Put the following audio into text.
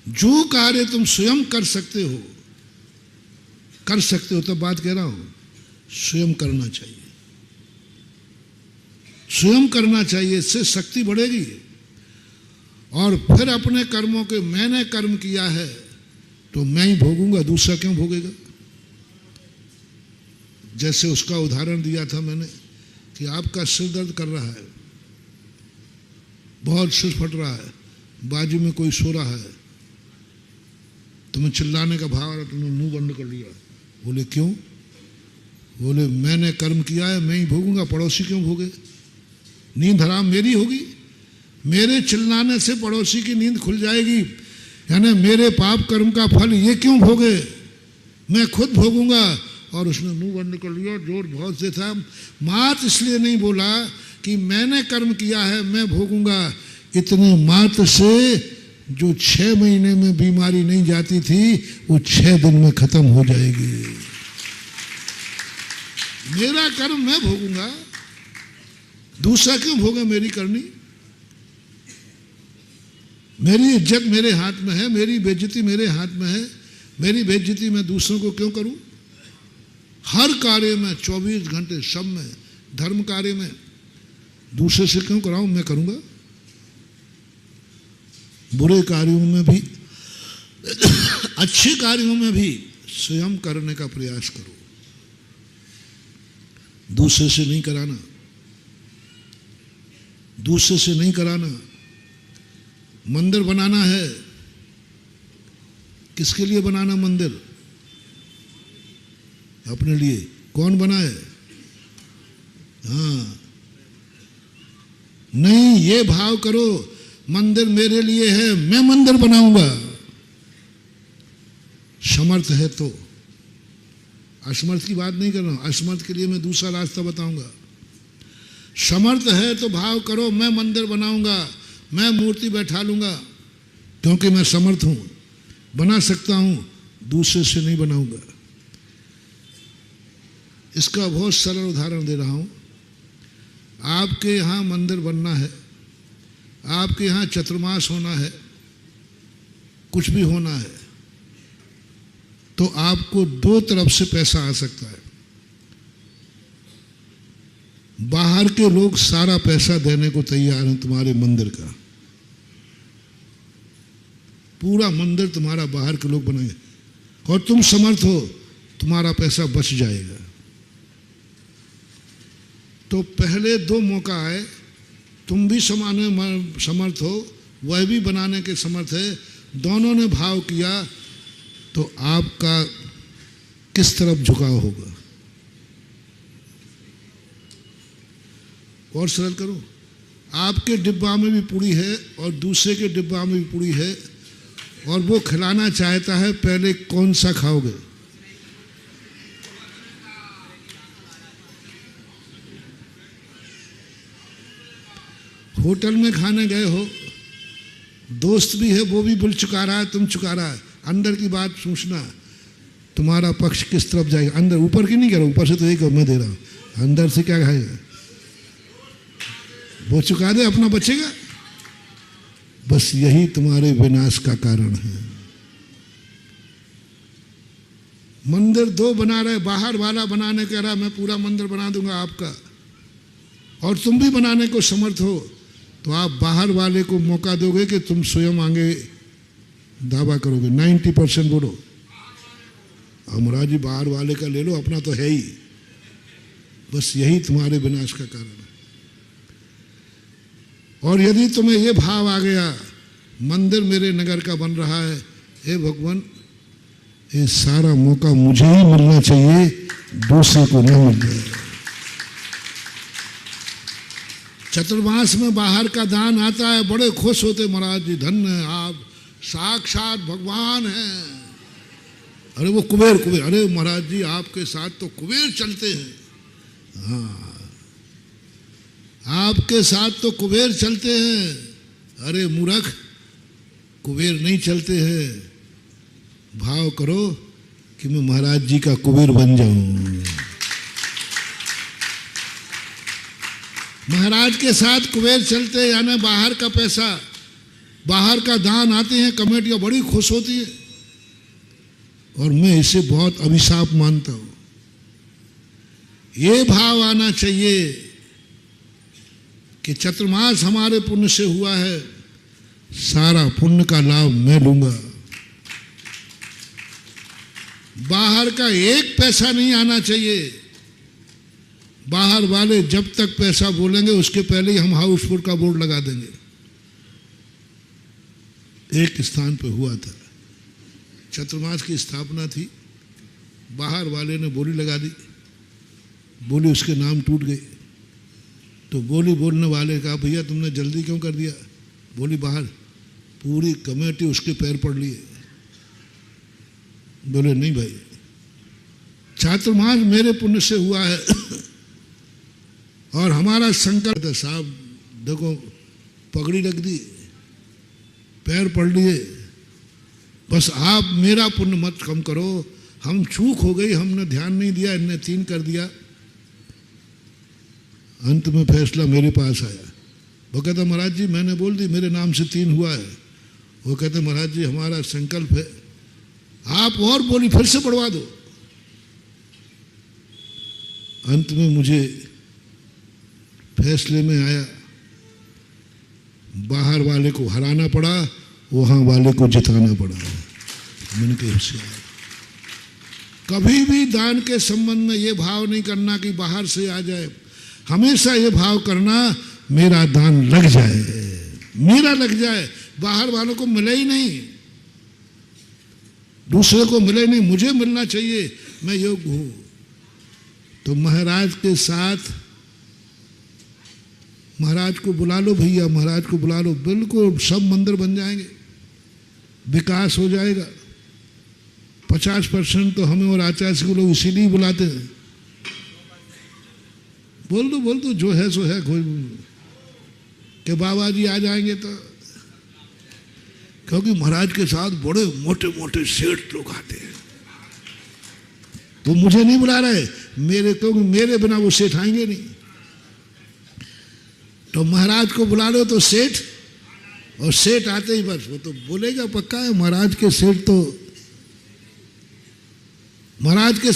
जो कार्य तुम स्वयं कर सकते हो तब बात कह रहा हूं, स्वयं करना चाहिए, स्वयं करना चाहिए, इससे शक्ति बढ़ेगी। और फिर अपने कर्मों के, मैंने कर्म किया है तो मैं ही भोगूंगा, दूसरा क्यों भोगेगा। जैसे उसका उदाहरण दिया था मैंने कि आपका सिर दर्द कर रहा है, बहुत सिर फट रहा है, बाजू में कोई सो रहा है, तुम्हें चिल्लाने का भाव आ रहा, तुमने मुंह बंद कर लिया। बोले क्यों? बोले मैंने कर्म किया है, मैं ही भोगूंगा, पड़ोसी क्यों भोगे। नींद हराम मेरी होगी, मेरे चिल्लाने से पड़ोसी की नींद खुल जाएगी, यानी मेरे पाप कर्म का फल ये क्यों भोगे, मैं खुद भोगूंगा। और उसने मुंह बंद कर लिया, जोर बहुत से था। मात इसलिए नहीं बोला कि मैंने कर्म किया है मैं भोगूंगा, इतने मात से जो 6 महीने में बीमारी नहीं जाती थी वो 6 दिन में खत्म हो जाएगी। मेरा कर्म मैं भोगूंगा, दूसरा क्यों भोगे मेरी करनी। मेरी इज्जत मेरे हाथ में है, मेरी बेइज्जती मेरे हाथ में है, मेरी बेइज्जती मैं दूसरों को क्यों करूं। हर कार्य में 24 घंटे, सब में, धर्म कार्य में दूसरे से क्यों कराऊं, मैं करूंगा। बुरे कार्यों में भी अच्छे कार्यों में भी स्वयं करने का प्रयास करो, दूसरे से नहीं कराना, दूसरे से नहीं कराना। मंदिर बनाना है, किसके लिए बनाना मंदिर? अपने लिए। कौन बनाए? हाँ, नहीं, ये भाव करो मंदिर मेरे लिए है, मैं मंदिर बनाऊंगा। समर्थ है तो, असमर्थ की बात नहीं कर रहा हूं, असमर्थ के लिए मैं दूसरा रास्ता बताऊंगा। समर्थ है तो भाव करो मैं मंदिर बनाऊंगा, मैं मूर्ति बैठा लूंगा, क्योंकि मैं समर्थ हूं, बना सकता हूं, दूसरे से नहीं बनाऊंगा। इसका बहुत सरल उदाहरण दे रहा हूं। आपके यहां मंदिर बनना है, आपके यहां चतुर्मास होना है, कुछ भी होना है, तो आपको 2 तरफ से पैसा आ सकता है। बाहर के लोग सारा पैसा देने को तैयार हैं तुम्हारे मंदिर का, पूरा मंदिर तुम्हारा बाहर के लोग बनाएंगे, और तुम समर्थ हो, तुम्हारा पैसा बच जाएगा। तो पहले 2 मौका आए, तुम भी समर्थ हो, वह भी बनाने के समर्थ है, दोनों ने भाव किया, तो आपका किस तरफ झुकाव होगा। और सरल करो, आपके डिब्बा में भी पूरी है और दूसरे के डिब्बा में भी पूरी है, और वो खिलाना चाहता है, पहले कौन सा खाओगे? होटल में खाने गए हो, दोस्त भी है, वो भी बिल चुका रहा है, तुम चुका रहा है, अंदर की बात सोचना, तुम्हारा पक्ष किस तरफ जाएगा। अंदर, ऊपर की नहीं करो, ऊपर से तो एक मैं दे रहा हूं, अंदर से क्या खाएगा? वो चुका दे, अपना बचेगा। बस यही तुम्हारे विनाश का कारण है। मंदिर 2 बना रहे, बाहर वाला बनाने कह रहा मैं पूरा मंदिर बना दूंगा आपका, और तुम भी बनाने को समर्थ हो, तो आप बाहर वाले को मौका दोगे कि तुम स्वयं आगे दावा करोगे। 90% बोलो महाराज जी बाहर वाले का ले लो, अपना तो है ही। बस यही तुम्हारे विनाश का कारण है। और यदि तुम्हें ये भाव आ गया मंदिर मेरे नगर का बन रहा है, हे भगवान ये सारा मौका मुझे ही मिलना चाहिए, दूसरे को नहीं मिल जाए। चतुर्मास में बाहर का दान आता है, बड़े खुश होते, महाराज जी धन्य है आप, साक्षात भगवान हैं। अरे वो कुबेर, अरे महाराज जी आपके साथ तो कुबेर चलते हैं। हाँ, आपके साथ तो कुबेर चलते हैं। अरे मूर्ख, कुबेर नहीं चलते हैं। भाव करो कि मैं महाराज जी का कुबेर बन जाऊं। महाराज के साथ कुबेर चलते, यानी बाहर का पैसा बाहर का दान आते हैं, कमेटियां बड़ी खुश होती है, और मैं इसे बहुत अभिशाप मानता हूं। ये भाव आना चाहिए कि चतुर्मास हमारे पुण्य से हुआ है, सारा पुण्य का लाभ मैं लूंगा। बाहर का एक पैसा नहीं आना चाहिए। बाहर वाले जब तक पैसा बोलेंगे उसके पहले ही हम हाउसफुल का बोर्ड लगा देंगे। एक स्थान पे हुआ था, चतुर्मास की स्थापना थी, बाहर वाले ने बोली लगा दी, बोली उसके नाम टूट गई। तो बोली बोलने वाले कहा, भैया तुमने जल्दी क्यों कर दिया? बोली बाहर पूरी कमेटी उसके पैर पड़ लिए। बोले नहीं भाई, चातुर्मास मेरे पुण्य से हुआ है और हमारा संकल्प है। साहब देखो, पगड़ी रख दी, पैर पड़ लिए, बस आप मेरा पुण्य मत कम करो। हम चूक हो गई, हमने ध्यान नहीं दिया, इनने 3 कर दिया। अंत में फैसला मेरे पास आया। वो कहता महाराज जी मैंने बोल दी, मेरे नाम से 3 हुआ है। वो कहते महाराज जी हमारा संकल्प है, आप और बोली फिर से बढ़वा दो। अंत में मुझे फैसले में आया, बाहर वाले को हराना पड़ा, वहां वाले को जिताना पड़ा। मैंने कहा होशियार, कभी भी दान के संबंध में ये भाव नहीं करना कि बाहर से आ जाए। हमेशा ये भाव करना मेरा दान लग जाए, मेरा लग जाए, बाहर वालों को मिले ही नहीं, दूसरे को मिले नहीं, मुझे मिलना चाहिए, मैं योग्य हूं। तो महाराज के साथ, महाराज को बुला लो भैया, महाराज को बुला लो, बिल्कुल सब मंदिर बन जाएंगे, विकास हो जाएगा। 50% तो हमें और आचार्य को लोग इसीलिए बुलाते हैं। बोल दो जो है सो है, कोई कि बाबा जी आ जाएंगे तो, क्योंकि महाराज के साथ बड़े मोटे मोटे सेठ लोग आते हैं। तो मुझे नहीं बुला रहे, क्योंकि मेरे बिना वो सेठ आएंगे नहीं। तो महाराज को बुला लो तो सेठ, और सेठ आते ही बस वो तो बोलेगा पक्का है। महाराज के सेठ तो महाराज के